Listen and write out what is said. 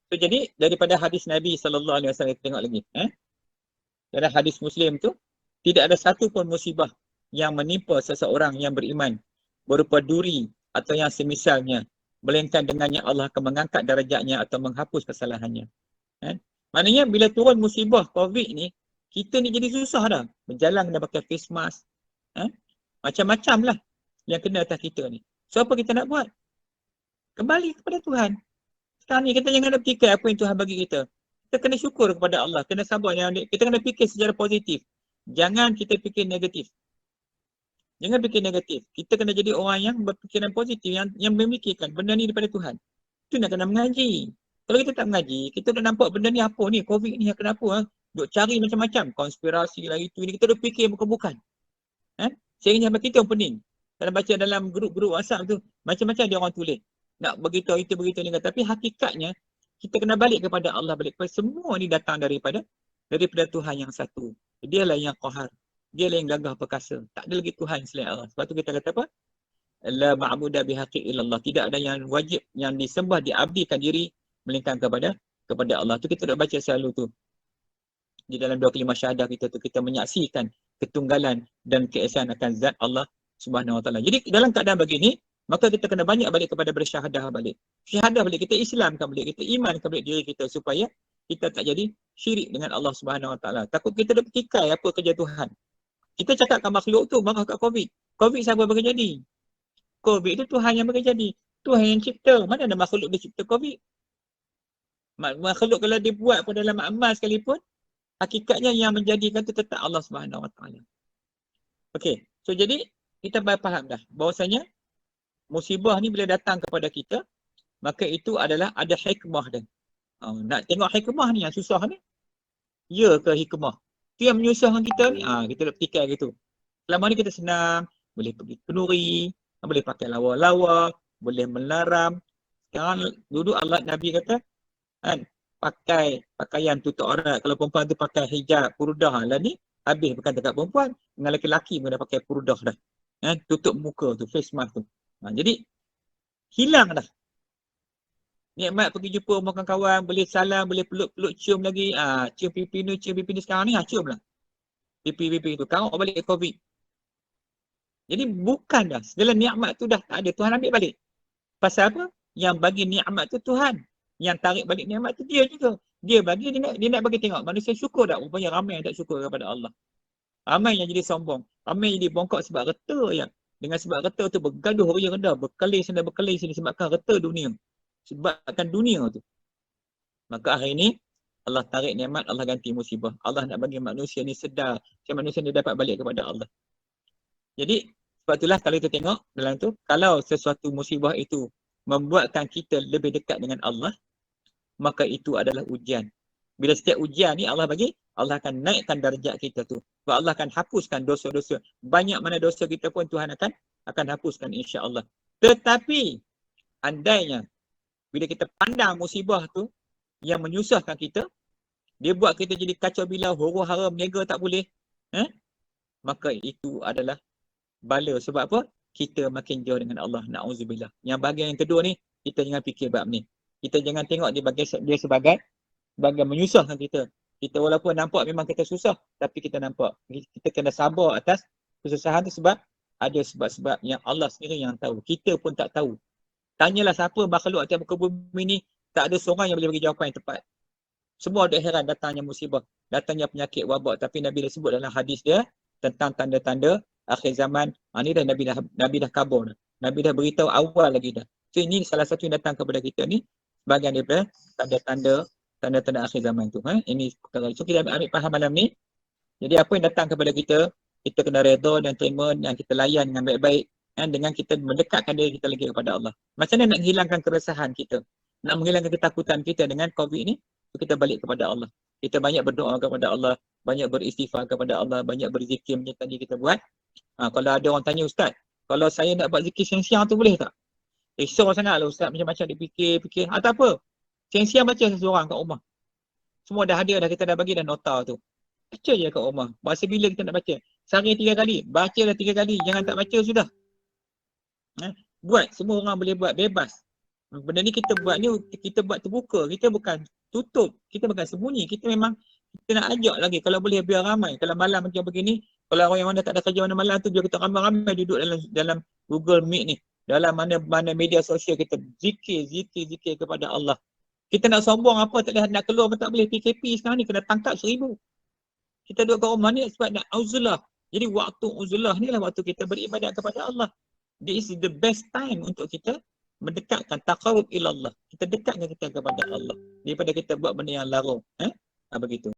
So, jadi daripada hadis Nabi SAW kita tengok lagi. Dalam hadis Muslim tu, tidak ada satu pun musibah yang menimpa seseorang yang beriman berupa duri atau yang semisalnya, melainkan dengannya Allah akan mengangkat darajatnya atau menghapus kesalahannya. Maknanya bila turun musibah COVID ni, kita ni jadi susah dah. Berjalan kena pakai face mask. Macam-macam lah yang kena atas kita ni. So apa kita nak buat? Kembali kepada Tuhan. Sekarang ni kita jangan nak fikir apa yang Tuhan bagi kita. Kita kena syukur kepada Allah. Kena sabar. Kita kena fikir secara positif. Jangan kita fikir negatif. Jangan fikir negatif. Kita kena jadi orang yang berfikiran positif. Yang memikirkan benda ni daripada Tuhan. Itu nak kena mengaji. Kalau kita tak mengaji, kita dah nampak benda ni apa ni. COVID ni kenapa? Duk cari macam-macam. Konspirasi lah itu ni. Kita dah fikir bukan-bukan. Seringnya kita yang pening. Kalau baca dalam grup-grup WhatsApp tu, macam-macam dia orang tulis. Nak beritahu itu, beritahu ni. Tapi hakikatnya, kita kena balik kepada Allah. Balik kepada semua ni datang daripada Tuhan yang satu. Dialah yang qahar. Dialah yang gagah perkasa. Tak ada lagi Tuhan selain Allah. Sebab tu kita kata apa? La ma'buda bihaqi illallah. Tidak ada yang wajib, yang disembah, diabdikan diri, melainkan kepada Allah. Tu kita dah baca selalu tu. Di dalam dua kalimah syahadah kita tu, kita menyaksikan ketunggalan dan keesaan akan zat Allah Subhanahu Wa Taala. Jadi dalam keadaan begini, maka kita kena banyak balik kepada bersyahadah balik. Syahadah balik, kita Islamkan balik, kita imankan balik diri kita supaya kita tak jadi syirik dengan Allah Subhanahu Wa Taala. Takut kita dah bertikai apa kerja Tuhan. Kita cakapkan makhluk tu, marah kat COVID. COVID siapa bagi jadi? COVID tu Tuhan yang bagi jadi. Tuhan yang cipta. Mana ada makhluk dia cipta COVID? Makhluk kalau dibuat pun dalam amal sekalipun, hakikatnya yang menjadikan tu tetap Allah Subhanahu Wa Taala. Okey. So jadi kita faham dah bahawasanya musibah ni bila datang kepada kita, maka itu adalah ada hikmah dia. Nak tengok hikmah ni yang susah ni. Ya ke hikmah? Itu yang menyusahkan kita ni. Kita nak fikir gitu. Selama ni kita senang, boleh pergi kenduri, boleh pakai lawa-lawa, boleh melaram. Sekarang dulu Allah Nabi kata, pakai pakaian tutup aurat. Kalau perempuan tu pakai hijab, purdah lah ni, habis bukan dekat perempuan, dengan lelaki pun dah pakai purdah dah. Tutup muka tu, face mask tu. Jadi, hilang dah. Nikmat pergi jumpa makan kawan, boleh salam, boleh peluk-peluk, cium lagi. Cium pipi ni sekarang ni, cium lah. Pipi tu. Kau balik ke COVID. Jadi, bukan dah. Segala nikmat tu dah tak ada. Tuhan ambil balik. Pasal apa? Yang bagi nikmat tu Tuhan. Yang tarik balik nikmat tu dia juga. Dia bagi, dia nak bagi tengok. Manusia syukur tak? Rupanya ramai yang tak syukur kepada Allah. Ramai yang jadi sombong. Ramai yang jadi bongkok sebab reta yang. Dengan sebab reta tu bergaduh ria rendah. Berkelih sini sebabkan reta dunia. Sebabkan dunia tu. Maka hari ni Allah tarik nikmat, Allah ganti musibah. Allah nak bagi manusia ni sedar. Macam manusia ni dapat balik kepada Allah. Jadi sebab itulah kalau kita tengok dalam tu, kalau sesuatu musibah itu membuatkan kita lebih dekat dengan Allah, maka itu adalah ujian. Bila setiap ujian ni Allah bagi, Allah akan naikkan darjat kita tu. Sebab Allah akan hapuskan dosa-dosa. Banyak mana dosa kita pun Tuhan akan hapuskan insya-Allah. Tetapi andainya bila kita pandang musibah tu yang menyusahkan kita, dia buat kita jadi kacau bilau, huru hara, berniaga tak boleh, maka itu adalah bala. Sebab apa? Kita makin jauh dengan Allah. Na'udzubillah. Yang bahagian yang kedua ni, kita jangan fikir bab ni. Kita jangan tengok dia sebagai menyusahkan kita. Kita walaupun nampak memang kita susah, tapi kita nampak. Kita kena sabar atas kesusahan tu sebab ada sebab-sebab yang Allah sendiri yang tahu. Kita pun tak tahu. Tanyalah siapa makhluk atas muka bumi ni, tak ada seorang yang boleh bagi jawapan yang tepat. Semua ada heran datangnya musibah, datangnya penyakit wabak. Tapi Nabi dah sebut dalam hadis dia tentang tanda-tanda akhir zaman. Ni dah Nabi dah khabar dah. Nabi dah beritahu awal lagi dah. So ini salah satu yang datang kepada kita ni, sebahagian daripada tanda-tanda akhir zaman tu. Ini perkara. So kita ambil faham malam ni. Jadi apa yang datang kepada kita, kita kena redha dan terima dan kita layan dengan baik-baik. Dengan kita mendekatkan diri kita lagi kepada Allah. Macam mana nak menghilangkan keresahan kita? Nak menghilangkan ketakutan kita dengan COVID ni? Kita balik kepada Allah. Kita banyak berdoa kepada Allah. Banyak beristighfar kepada Allah. Banyak berzikir macam tadi kita buat. Kalau ada orang tanya, Ustaz, kalau saya nak buat zikir siang-siang tu boleh tak? Risau sangat lah Ustaz. Macam-macam dia fikir. Tak apa. Siang-siang baca seseorang kat rumah. Semua dah ada dah. Kita dah bagi dah nota tu. Baca je kat rumah. Masa bila kita nak baca? Sehari 3 kali. Baca dah 3 kali. Jangan tak baca sudah. Buat. Semua orang boleh buat. Bebas. Benda ni kita buat ni, kita buat terbuka. Kita bukan tutup. Kita bukan sembunyi. Kita memang kita nak ajak lagi. Kalau boleh biar ramai. Kalau malam macam begini, kalau orang yang mana tak ada kerja mana malam tu, biar kita ramai-ramai duduk dalam Google Meet ni. Dalam mana media sosial kita. Zikir kepada Allah. Kita nak sombong apa, tak boleh, nak keluar pun tak boleh. PKP sekarang ni kena tangkap 1,000. Kita duduk kat rumah ni sebab nak uzlah. Jadi waktu uzlah ni lah waktu kita beribadat kepada Allah. This is the best time untuk kita mendekatkan taqarrub ila Allah. Kita dekatkan kita kepada Allah daripada kita buat benda yang larung. Begitu.